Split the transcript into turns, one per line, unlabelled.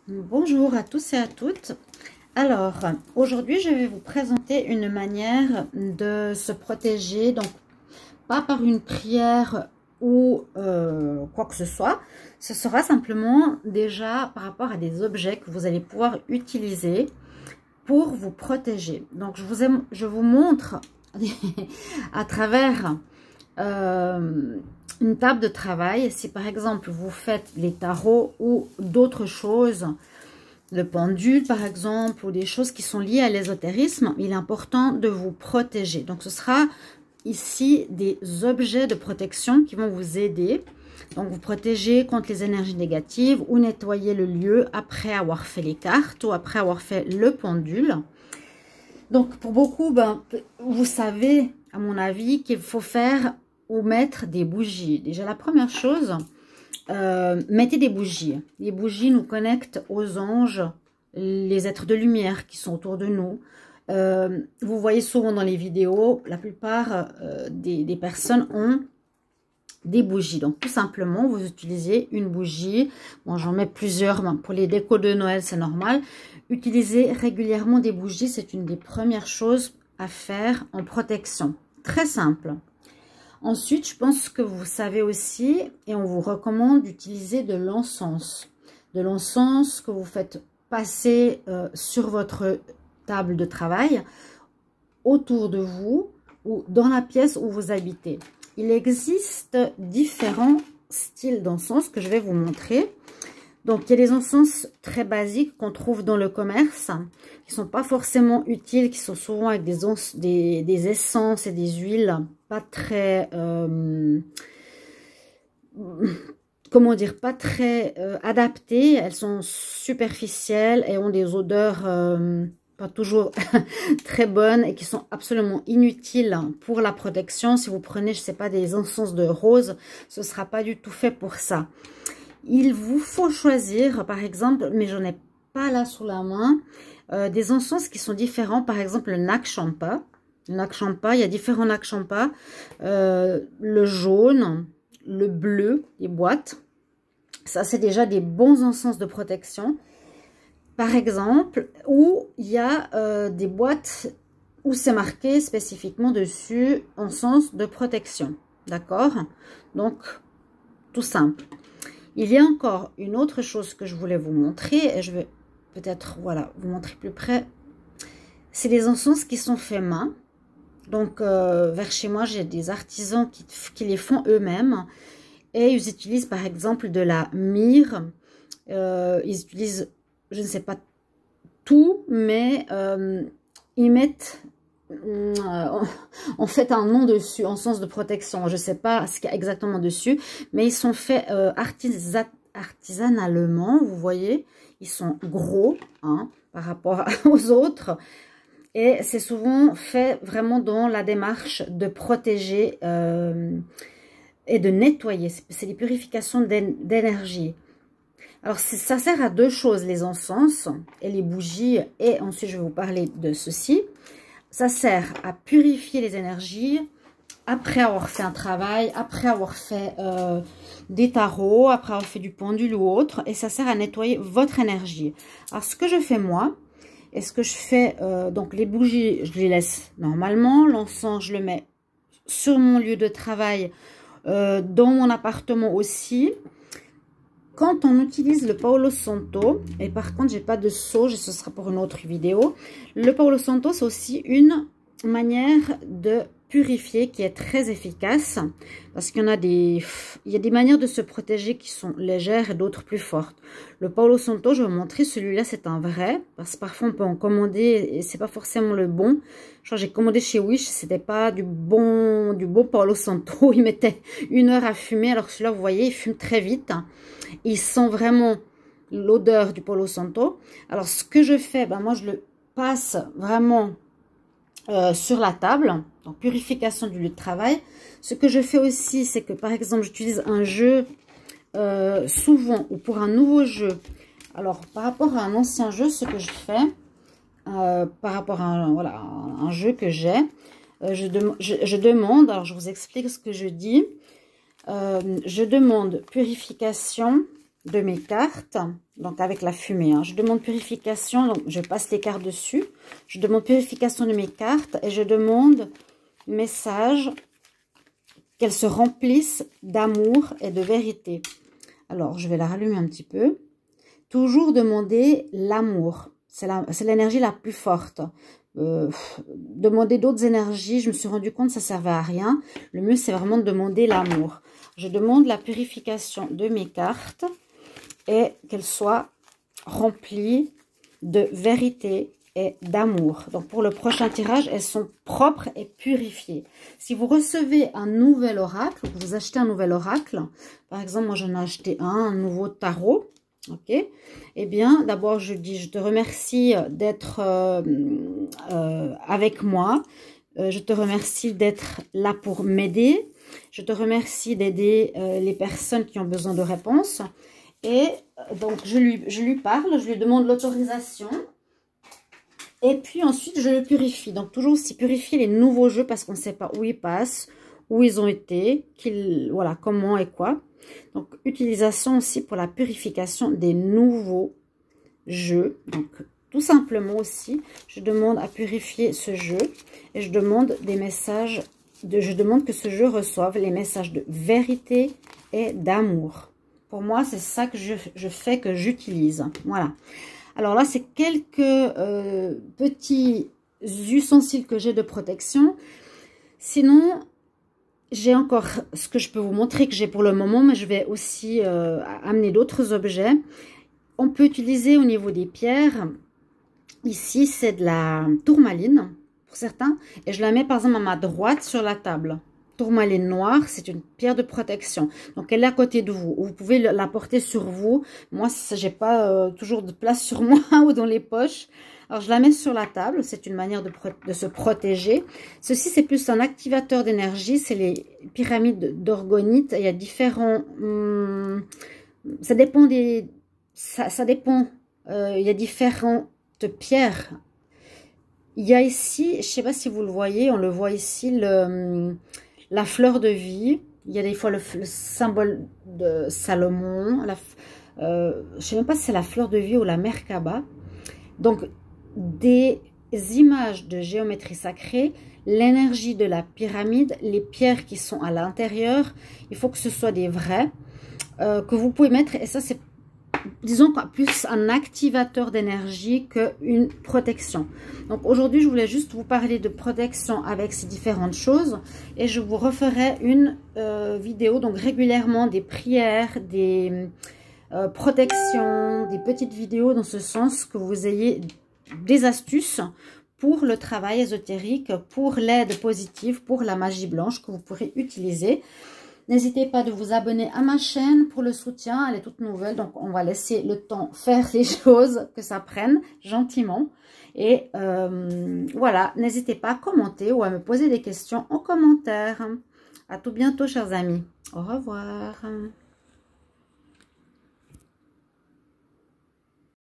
Bonjour à tous et à toutes. Alors, aujourd'hui, je vais vous présenter une manière de se protéger, donc pas par une prière ou quoi que ce soit. Ce sera simplement déjà par rapport à des objets que vous allez pouvoir utiliser pour vous protéger. Donc, je vous montre à travers une table de travail. Si par exemple vous faites les tarots ou d'autres choses, le pendule par exemple, ou des choses qui sont liées à l'ésotérisme, il est important de vous protéger. Donc ce sera ici des objets de protection qui vont vous aider. Donc vous protéger contre les énergies négatives ou nettoyer le lieu après avoir fait les cartes ou après avoir fait le pendule. Donc pour beaucoup, vous savez à mon avis qu'il faut faire ou mettre des bougies. Déjà la première chose, mettez des bougies. Les bougies nous connectent aux anges, les êtres de lumière qui sont autour de nous. Vous voyez souvent dans les vidéos, la plupart des personnes ont des bougies. Donc tout simplement, vous utilisez une bougie. Bon, j'en mets plusieurs, pour les décos de Noël, c'est normal. Utilisez régulièrement des bougies, c'est une des premières choses à faire en protection. Très simple. Ensuite, je pense que vous savez aussi, et on vous recommande d'utiliser de l'encens. De l'encens que vous faites passer sur votre table de travail, autour de vous ou dans la pièce où vous habitez. Il existe différents styles d'encens que je vais vous montrer. Donc, il y a des encens très basiques qu'on trouve dans le commerce, qui ne sont pas forcément utiles, qui sont souvent avec des essences et des huiles pas très, comment dire, pas très adaptées. Elles sont superficielles et ont des odeurs pas toujours très bonnes et qui sont absolument inutiles pour la protection. Si vous prenez, je sais pas, des encens de rose, ce ne sera pas du tout fait pour ça. Il vous faut choisir, par exemple, mais j'en ai pas là sous la main, des encens qui sont différents. Par exemple, le Nag Champa. Le Nag Champa, il y a différents Nag Champa. Le jaune, le bleu, les boîtes. Ça, c'est déjà des bons encens de protection. Par exemple, où il y a des boîtes où c'est marqué spécifiquement dessus encens de protection. D'accord? Donc, tout simple. Il y a encore une autre chose que je voulais vous montrer, et je vais peut-être, voilà, vous montrer plus près. C'est les encens qui sont faits main. Donc, vers chez moi, j'ai des artisans qui les font eux-mêmes. Et ils utilisent, par exemple, de la myrrhe. Ils utilisent, je ne sais pas tout, mais ils mettent en fait un nom dessus, en sens de protection. Je ne sais pas ce qu'il y a exactement dessus, mais ils sont faits artisanalement, vous voyez. Ils sont gros par rapport aux autres. Et c'est souvent fait vraiment dans la démarche de protéger et de nettoyer. C'est des purifications d'énergie. Alors, ça sert à deux choses, les encens et les bougies. Et ensuite, je vais vous parler de ceci. Ça sert à purifier les énergies après avoir fait un travail, après avoir fait des tarots, après avoir fait du pendule ou autre. Et ça sert à nettoyer votre énergie. Alors, ce que je fais moi, et ce que je fais, donc les bougies, je les laisse normalement. L'encens, je le mets sur mon lieu de travail, dans mon appartement aussi. Quand on utilise le Palo Santo, et par contre, j'ai pas de seau, ce sera pour une autre vidéo. Le Palo Santo, c'est aussi une manière de purifier qui est très efficace. Parce qu'il y en a il y a des manières de se protéger qui sont légères et d'autres plus fortes. Le Palo Santo, je vais vous montrer, celui-là, c'est un vrai. Parce que parfois, on peut en commander et c'est pas forcément le bon. J'ai commandé chez Wish, c'était pas du bon Palo Santo. Il mettait 1 heure à fumer. Alors celui-là, vous voyez, il fume très vite. Il sent vraiment l'odeur du Palo Santo. Alors, ce que je fais, moi, je le passe vraiment sur la table. Donc, purification du lieu de travail. Ce que je fais aussi, c'est que, par exemple, j'utilise un jeu souvent, ou pour un nouveau jeu. Alors, par rapport à un ancien jeu, ce que je fais, par rapport à un jeu que j'ai, je demande, alors je vous explique ce que je dis. Je demande purification de mes cartes, donc avec la fumée. Hein. Je demande purification, donc je passe les cartes dessus. Je demande purification de mes cartes et je demande message qu'elles se remplissent d'amour et de vérité. Alors, je vais la rallumer un petit peu. Toujours demander l'amour. C'est l'énergie la plus forte. Demander d'autres énergies, je me suis rendu compte que ça ne servait à rien. Le mieux, c'est vraiment de demander l'amour. Je demande la purification de mes cartes et qu'elles soient remplies de vérité et d'amour. Donc, pour le prochain tirage, elles sont propres et purifiées. Si vous recevez un nouvel oracle, vous achetez un nouvel oracle, par exemple, moi, j'en ai acheté un nouveau tarot, ok? Eh bien, d'abord, je dis, je te remercie d'être avec moi. Je te remercie d'être là pour m'aider. Je te remercie d'aider les personnes qui ont besoin de réponses. Et donc, je lui parle, je lui demande l'autorisation. Et puis ensuite, je le purifie. Donc, toujours aussi purifier les nouveaux jeux parce qu'on ne sait pas où ils passent, où ils ont été, voilà, comment et quoi. Donc, utilisation aussi pour la purification des nouveaux jeux. Donc, tout simplement aussi, je demande à purifier ce jeu et je demande des messages, je demande que ce jeu reçoive les messages de vérité et d'amour. Pour moi, c'est ça que je fais, que j'utilise. Voilà. Alors là, c'est quelques petits ustensiles que j'ai de protection. Sinon, j'ai encore ce que je peux vous montrer que j'ai pour le moment, mais je vais aussi amener d'autres objets. On peut utiliser au niveau des pierres. Ici, c'est de la tourmaline pour certains. Et je la mets par exemple à ma droite sur la table. Tourmaline noire, c'est une pierre de protection. Donc, elle est à côté de vous. Vous pouvez la porter sur vous. Moi, j'ai pas toujours de place sur moi ou dans les poches. Alors, je la mets sur la table. C'est une manière de se protéger. Ceci, c'est plus un activateur d'énergie. C'est les pyramides d'orgonite. Il y a différents... ça dépend des... Ça dépend. Il y a différentes pierres. Il y a ici, je ne sais pas si vous le voyez, on le voit ici, la fleur de vie. Il y a des fois le symbole de Salomon. Je ne sais même pas si c'est la fleur de vie ou la Merkaba. Donc, des images de géométrie sacrée, l'énergie de la pyramide, les pierres qui sont à l'intérieur. Il faut que ce soit des vrais que vous pouvez mettre. Et ça, c'est, disons, plus un activateur d'énergie qu'une protection. Donc aujourd'hui, je voulais juste vous parler de protection avec ces différentes choses. Et je vous referai une vidéo, donc régulièrement, des prières, des protections, des petites vidéos dans ce sens, que vous ayez des astuces pour le travail ésotérique, pour l'aide positive, pour la magie blanche que vous pourrez utiliser. N'hésitez pas de vous abonner à ma chaîne pour le soutien, elle est toute nouvelle, donc on va laisser le temps faire les choses, que ça prenne gentiment. Et voilà, n'hésitez pas à commenter ou à me poser des questions en commentaire. À tout bientôt, chers amis. Au revoir.